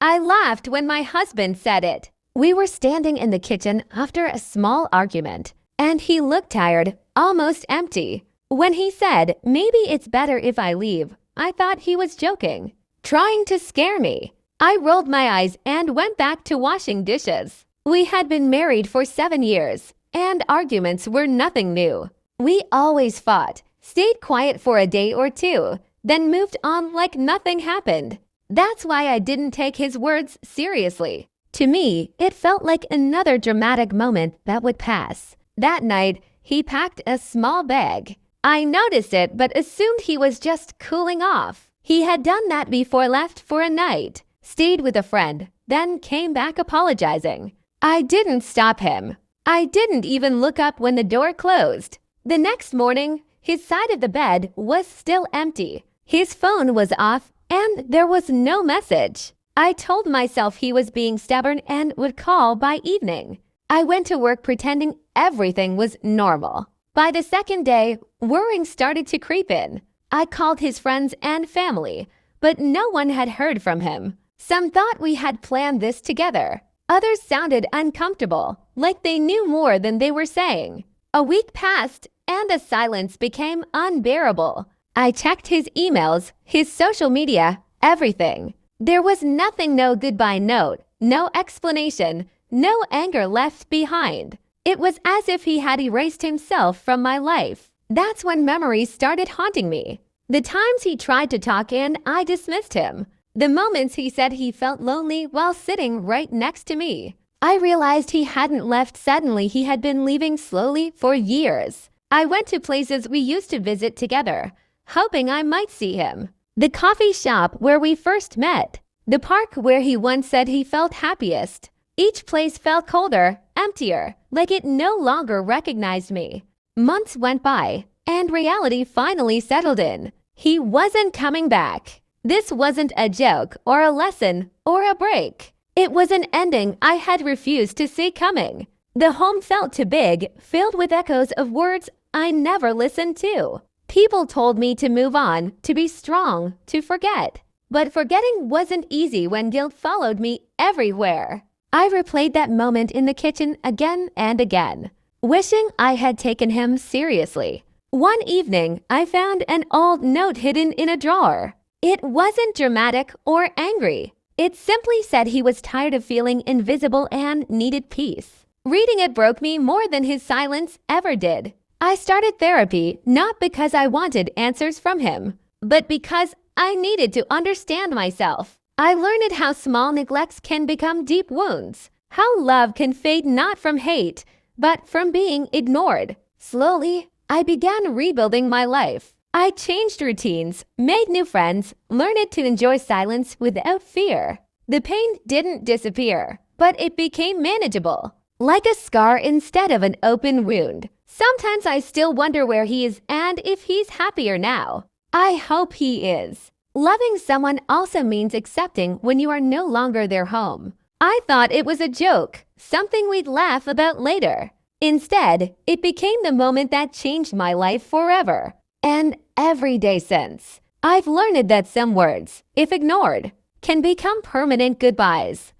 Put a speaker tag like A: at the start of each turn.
A: I laughed when my husband said it. We were standing in the kitchen after a small argument, and he looked tired, almost empty. When he said, "Maybe it's better if I leave," I thought he was joking, trying to scare me. I rolled my eyes and went back to washing dishes. We had been married for 7 years, and arguments were nothing new. We always fought, stayed quiet for a day or two, then moved on like nothing happened. That's why I didn't take his words seriously. To me, it felt like another dramatic moment that would pass. That night, he packed a small bag. I noticed it but assumed he was just cooling off. He had done that before, left for a night, stayed with a friend, then came back apologizing. I didn't stop him. I didn't even look up when the door closed. The next morning, his side of the bed was still empty. His phone was off and there was no message. I told myself he was being stubborn and would call by evening. I went to work pretending everything was normal. By the second day, worrying started to creep in. I called his friends and family, but no one had heard from him. Some thought we had planned this together. Others sounded uncomfortable, like they knew more than they were saying. A week passed, and the silence became unbearable. I checked his emails, his social media, everything. There was nothing, no goodbye note, no explanation, no anger left behind. It was as if he had erased himself from my life. That's when memories started haunting me. The times he tried to talk and I dismissed him. The moments he said he felt lonely while sitting right next to me. I realized he hadn't left suddenly. He had been leaving slowly for years. I went to places we used to visit together, hoping I might see him. The coffee shop where we first met. The park where he once said he felt happiest. Each place felt colder, emptier, like it no longer recognized me. Months went by, and reality finally settled in. He wasn't coming back. This wasn't a joke or a lesson or a break. It was an ending I had refused to see coming. The home felt too big, filled with echoes of words I never listened to. People told me to move on, to be strong, to forget. But forgetting wasn't easy when guilt followed me everywhere. I replayed that moment in the kitchen again and again, wishing I had taken him seriously. One evening, I found an old note hidden in a drawer. It wasn't dramatic or angry. It simply said he was tired of feeling invisible and needed peace. Reading it broke me more than his silence ever did. I started therapy not because I wanted answers from him, but because I needed to understand myself. I learned how small neglects can become deep wounds, how love can fade not from hate, but from being ignored. Slowly, I began rebuilding my life. I changed routines, made new friends, learned to enjoy silence without fear. The pain didn't disappear, but it became manageable, like a scar instead of an open wound. Sometimes I still wonder where he is and if he's happier now. I hope he is. Loving someone also means accepting when you are no longer their home. I thought it was a joke, something we'd laugh about later. Instead, it became the moment that changed my life forever. And every day since, I've learned that some words, if ignored, can become permanent goodbyes.